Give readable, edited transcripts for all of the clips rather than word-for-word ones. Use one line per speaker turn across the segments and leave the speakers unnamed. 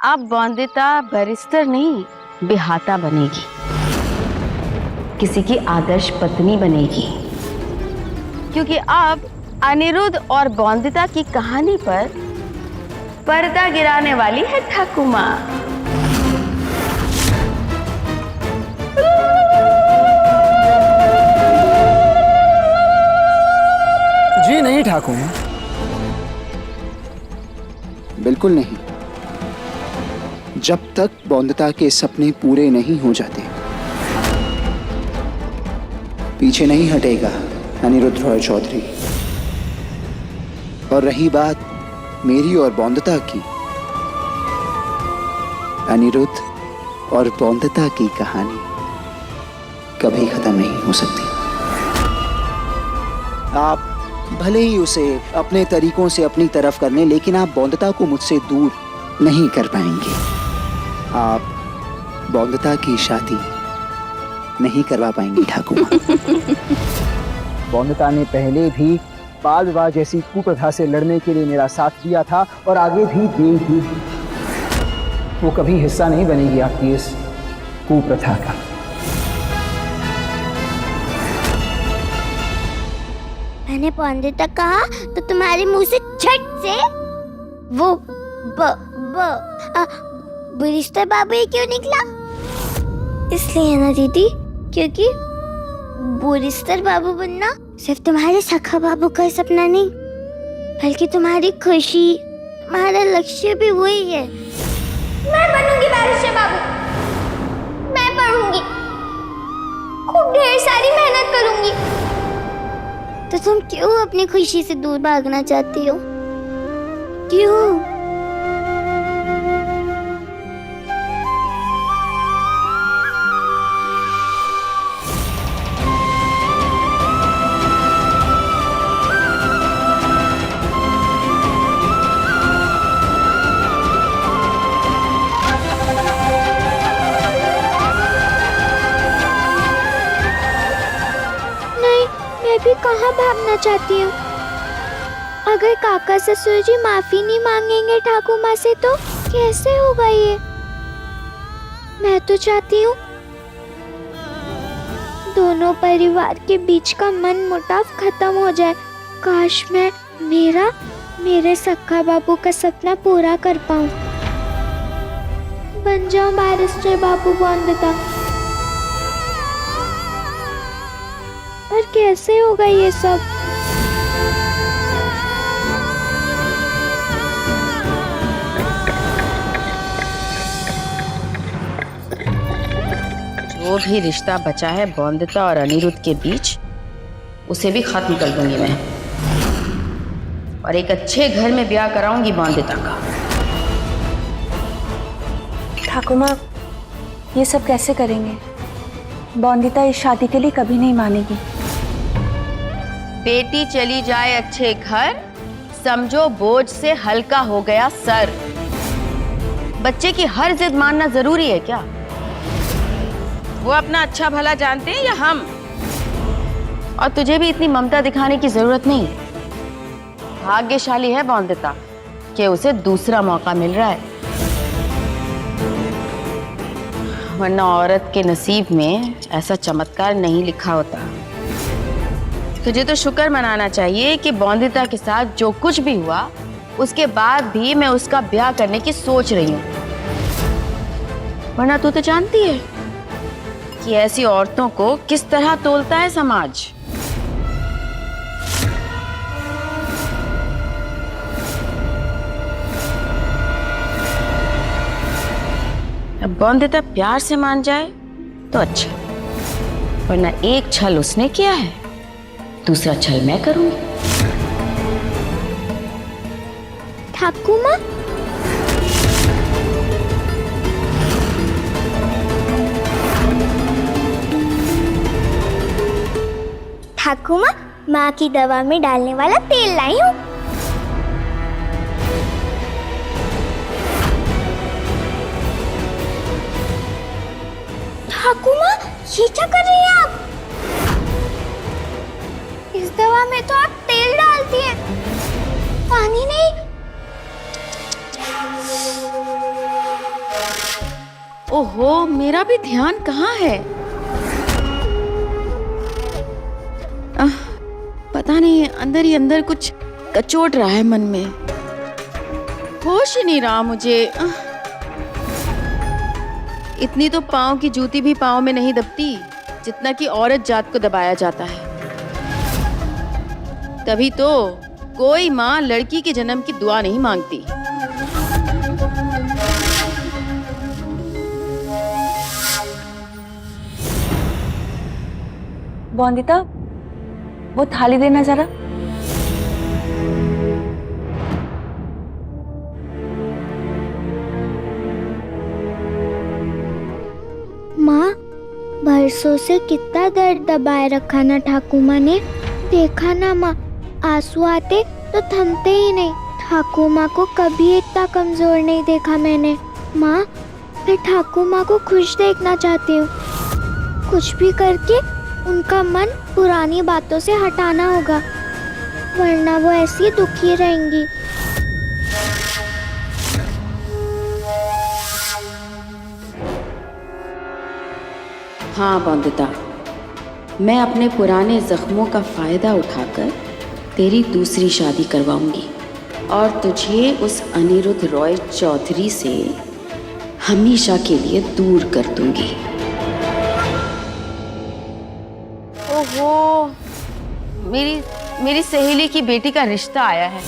अब बॉन्दिता बैरिस्टर नहीं, बिहाता बनेगी, किसी की आदर्श पत्नी बनेगी। क्योंकि अब अनिरुद्ध और बॉन्दिता की कहानी पर पर्दा गिराने वाली है ठाकुमा।
जी नहीं ठाकुमा,
बिल्कुल नहीं। जब तक बॉन्दिता के सपने पूरे नहीं हो जाते पीछे नहीं हटेगा अनिरुद्ध रॉय चौधरी। और रही बात मेरी और बॉन्दिता की, अनिरुद्ध और बॉन्दिता की कहानी कभी खत्म नहीं हो सकती। आप भले ही उसे अपने तरीकों से अपनी तरफ कर लें, लेकिन आप बॉन्दिता को मुझसे दूर नहीं कर पाएंगे। आप बॉन्दिता की शादी नहीं करवा पाएंगे ठाकुमा।
बॉन्दिता ने पहले भी बाल विवाह जैसी कुप्रथा से लड़ने के लिए मेरा साथ दिया था और आगे भी देगी। वो कभी हिस्सा नहीं बनेगी आपकी इस कुप्रथा का।
मैंने बॉन्दिता कहा तो तुम्हारे मुंह से झट से वो बैरिस्टर बाबू ही क्यों निकला? इसलिए ना दीदी, क्योंकि बैरिस्टर बाबू बनना सिर्फ तुम्हारे सखा बाबू का सपना नहीं, बल्कि तुम्हारी खुशी, तुम्हारा लक्ष्य भी वही है। मैं बनूंगी बैरिस्टर बाबू, मैं पढ़ूंगी, खूब ढेर सारी मेहनत करूंगी। तो तुम क्यों अपनी खुशी से दूर भागना चाहती हो? क्यों? भी कहाँ भागना चाहती हूँ? अगर काका ससुर जी माफी नहीं मांगेंगे ठाकुमा से तो कैसे होगा ये? मैं तो चाहती हूँ दोनों परिवार के बीच का मन मुटाव खत्म हो जाए। काश मैं मेरे सखा बाबू का सपना पूरा कर पाऊँ, बन जाऊँ बैरिस्टर बाबू बॉन्दिता। पर कैसे होगा ये सब?
जो भी रिश्ता बचा है बॉन्दिता और अनिरुद्ध के बीच, उसे भी खत्म कर दूंगी मैं, और एक अच्छे घर में ब्याह कराऊंगी बॉन्दिता का।
ठाकुमा, ये सब कैसे करेंगे? बॉन्दिता इस शादी के लिए कभी नहीं मानेगी।
बेटी चली जाए अच्छे घर, समझो बोझ से हल्का हो गया सर। बच्चे की हर जिद मानना जरूरी है क्या? वो अपना अच्छा भला जानते हैं या हम? और तुझे भी इतनी ममता दिखाने की जरूरत नहीं। भाग्यशाली है बॉन्दिता कि उसे दूसरा मौका मिल रहा है, वरना औरत के नसीब में ऐसा चमत्कार नहीं लिखा होता। तुझे तो शुक्र मनाना चाहिए कि बॉन्दिता के साथ जो कुछ भी हुआ, उसके बाद भी मैं उसका ब्याह करने की सोच रही हूँ। वरना तू तो जानती है कि ऐसी औरतों को किस तरह तोलता है समाज। अब बॉन्दिता प्यार से मान जाए तो अच्छा, वरना एक छल उसने किया है, दूसरा छल मैं करूंगी।
ठाकुमा, ठाकुमा, माँ की दवा में डालने वाला तेल लाई हूँ। ठाकुमा, ये क्या कर रही हैं आप? इस दवा में तो आप तेल डालती हैं, पानी नहीं।
ओहो, मेरा भी ध्यान कहाँ है? पता नहीं, अंदर ही अंदर कुछ कचोट रहा है मन में। होश ही नहीं रहा मुझे। इतनी तो पाँव की जूती भी पाँव में नहीं दबती जितना कि औरत जात को दबाया जाता है। तभी तो कोई माँ लड़की के जन्म की दुआ नहीं मांगती।
बोंदिता, वो थाली देना जरा।
माँ, बरसों से कितना दर्द दबाए रखा ना ठाकुर माँ ने। देखा ना माँ, आंसू आते तो थमते ही नहीं। ठाकुर माँ को कभी इतना कमजोर नहीं देखा मैंने। माँ, मैं ठाकुर माँ को खुश देखना चाहती हूँ। कुछ भी करके उनका मन पुरानी बातों से हटाना होगा, वरना वो ऐसी दुखी रहेंगी।
हाँ बोंदिता, मैं अपने पुराने जख्मों का फायदा उठाकर तेरी दूसरी शादी करवाऊंगी और तुझे उस अनिरुद्ध रॉय चौधरी से हमेशा के लिए दूर कर दूंगी। ओहो, मेरी सहेली की बेटी का रिश्ता आया है,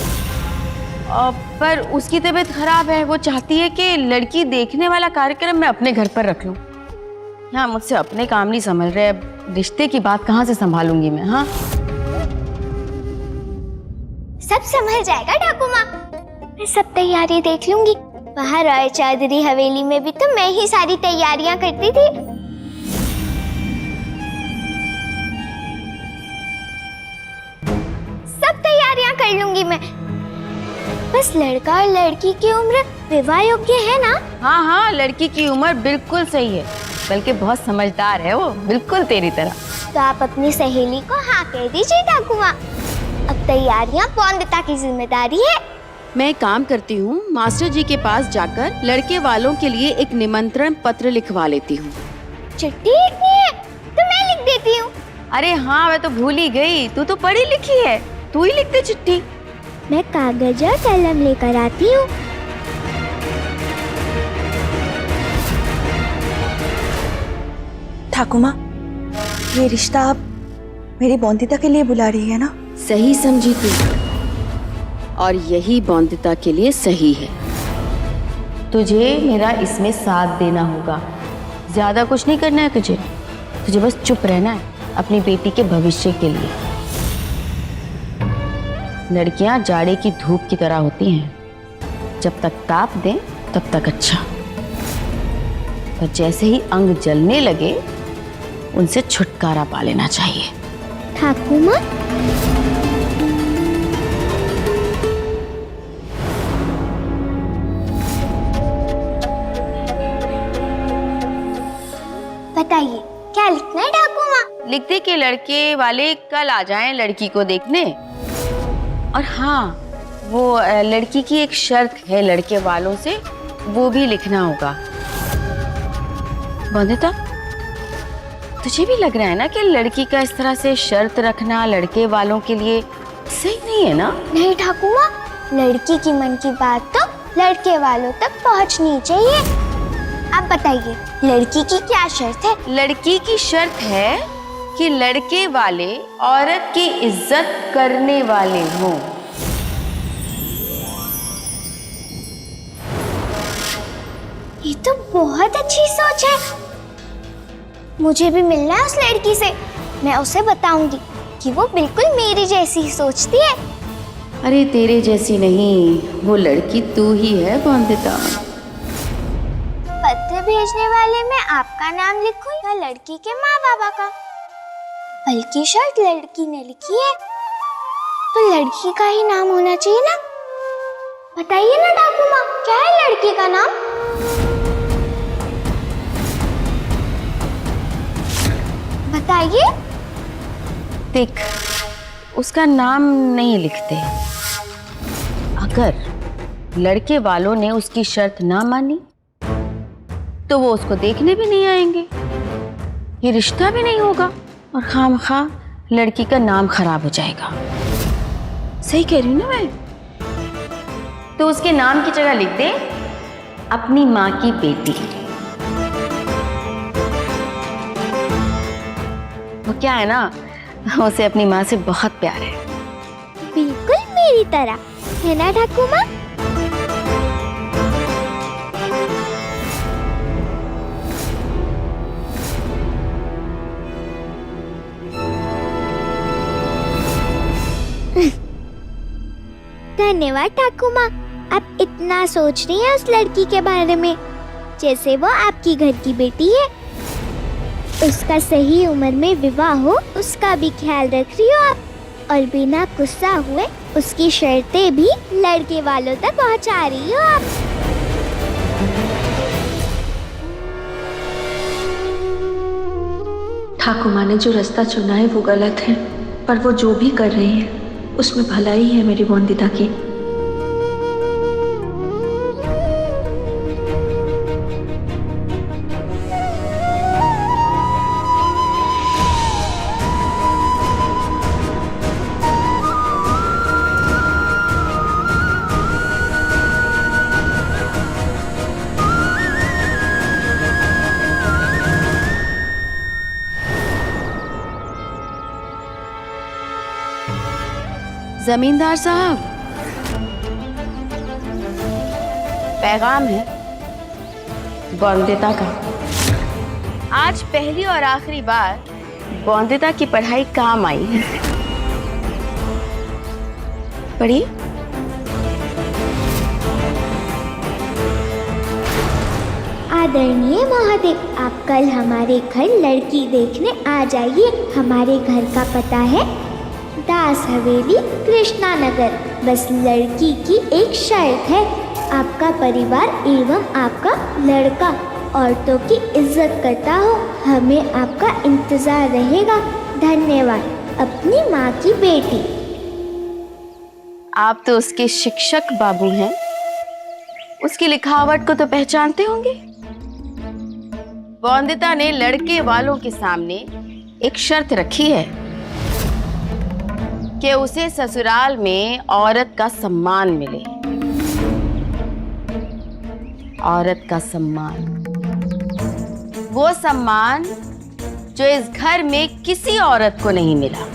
पर उसकी तबीयत खराब है। वो चाहती है कि लड़की देखने वाला कार्यक्रम मैं अपने घर पर रख लूं। हाँ, मुझसे अपने काम नहीं संभल रहे, अब रिश्ते की बात कहाँ से संभालूंगी मैं? हाँ,
सब संभल जाएगा ठाकुर माँ। मैं सब तैयारी देख लूंगी। वहाँ रॉय चौधरी हवेली में भी तो मैं ही सारी तैयारियां करती थी। सब तैयारियां कर लूंगी मैं। बस लड़का और लड़की की उम्र विवाह योग्य है ना?
हाँ हाँ, लड़की की उम्र बिल्कुल सही है, बल्कि बहुत समझदार है वो, बिल्कुल तेरी तरह।
तो आप अपनी सहेली को हाँ कह दीजिए ठाकुर माँ। अब तैयारियां बोंदिता की जिम्मेदारी है।
मैं एक काम करती हूँ, मास्टर जी के पास जाकर लड़के वालों के लिए एक निमंत्रण पत्र लिखवा लेती हूँ।
चिट्ठी लिखनी है तो मैं लिख देती हूँ।
अरे हाँ, मैं तो भूल ही गई, तू तो पढ़ी लिखी है, तू ही लिख दे चिट्ठी।
मैं कागज और कलम लेकर आती हूँ।
ठाकुर माँ, ये रिश्ता आप मेरी बोंदिता के लिए बुला रही है ना?
सही समझी तू, और यही बोंदिता के लिए सही है। तुझे मेरा इसमें साथ देना होगा। ज्यादा कुछ नहीं करना है तुझे बस चुप रहना है अपनी बेटी के भविष्य के लिए। लड़कियां जाड़े की धूप की तरह होती हैं, जब तक ताप दें तब तक अच्छा, पर जैसे ही अंग जलने लगे उनसे छुटकारा पा लेना चाहिए।
ठाकुर माँ, बताइए क्या लिखना है ठाकुर माँ?
लिख दे कि लड़के वाले कल आ जाएं लड़की को देखने। और हाँ, वो लड़की की एक शर्त है लड़के वालों से, वो भी लिखना होगा। बोंदिता, तुझे भी लग रहा है ना कि लड़की का इस तरह से शर्त रखना लड़के वालों के लिए सही नहीं है ना?
नहीं ठाकुर माँ, लड़की की मन की बात तो लड़के वालों तक पहुँचनी चाहिए। आप बताइए, लड़की की क्या शर्त है?
लड़की की शर्त है कि लड़के वाले औरत की इज्जत करने वाले हों।
ये तो बहुत अच्छी सोच है। मुझे भी मिलना है उस लड़की से। मैं उसे बताऊंगी कि वो बिल्कुल मेरी जैसी ही सोचती है।
अरे तेरे जैसी नहीं, वो लड़की तू ही है बोंदिता।
पत्र भेजने वाले में आपका नाम लिखूं या लड़की के माँ बाबा का? बल्कि शर्त लड़की ने लिखी है तो लड़की का ही नाम होना चाहिए ना। बताइए ना ठाकुर माँ, क्या है लड़की का नाम? बताइए।
देख, उसका नाम नहीं लिखते। अगर लड़के वालों ने उसकी शर्त ना मानी तो वो उसको देखने भी नहीं आएंगे, ये रिश्ता भी नहीं होगा और खामखा लड़की का नाम खराब हो जाएगा। सही कह रही हूँ ना मैं? तो उसके नाम की जगह लिख दे अपनी माँ की बेटी। वो क्या है ना, उसे अपनी माँ से बहुत प्यार है।
बिल्कुल मेरी तरह, है ना ठाकुमा? धन्यवाद ठाकुमा, आप इतना सोच रही हैं उस लड़की के बारे में जैसे वो आपकी घर की बेटी है। उसका सही उम्र में विवाह हो उसका भी ख्याल रख रही हो आप, और बिना गुस्सा हुए उसकी शर्तें भी लड़के वालों तक पहुंचा रही हो आप।
ठाकुमा ने जो रास्ता चुना है वो गलत है, पर वो जो भी कर रही है उसमें भलाई है मेरी वंदिता की।
जमींदार साहब, पैगाम है वंदिता का। आज पहली और आखिरी बार वंदिता की पढ़ाई काम आई है। पढ़ी?
आदरणीय महोदय, आप कल हमारे घर लड़की देखने आ जाइए। हमारे घर का पता है दास हवेली, कृष्णा नगर। बस लड़की की एक शर्त है, आपका परिवार एवं आपका लड़का औरतों की इज्जत करता हो। हमें आपका इंतजार रहेगा। धन्यवाद। अपनी माँ की बेटी।
आप तो उसके शिक्षक बाबू हैं, उसकी लिखावट को तो पहचानते होंगे। वंदिता ने लड़के वालों के सामने एक शर्त रखी है कि उसे ससुराल में औरत का सम्मान मिले। औरत का सम्मान, वो सम्मान जो इस घर में किसी औरत को नहीं मिला।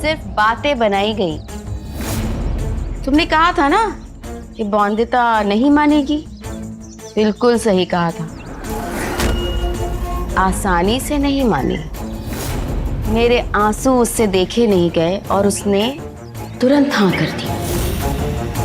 सिर्फ बातें बनाई गई। तुमने कहा था ना कि वंदिता नहीं मानेगी, बिल्कुल सही कहा था। आसानी से नहीं मानी। मेरे आंसू उससे देखे नहीं गए और उसने तुरंत हाँ कर दी।